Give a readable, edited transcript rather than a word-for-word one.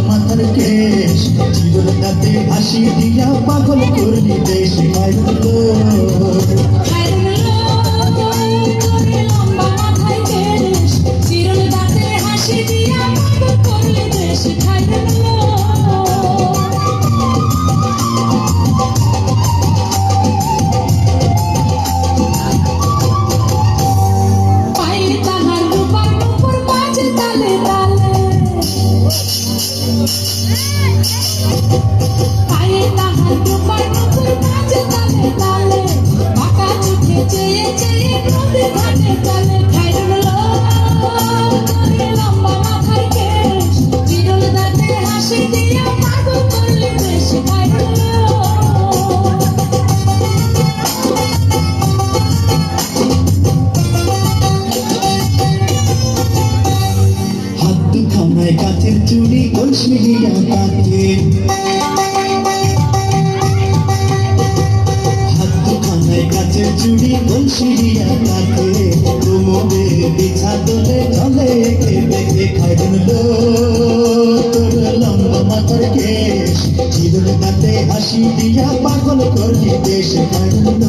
মাথার কেশ চিরল দাঁতে হাসি দিয়া পাগল করলি দেশ মাইলো কাছের চুড়ি কলসি দিয়া তাকে হাত দুখানায় কাছের চুড়ি কলসি দিয়া তাকে তুমবে বিছা দোলে চলে একে বেঁকে খাইলেন তোর লম্বা মাথার কেশ চিরল দাঁতে হাসি দিয়া পাগল করলি দেশ খাইলেন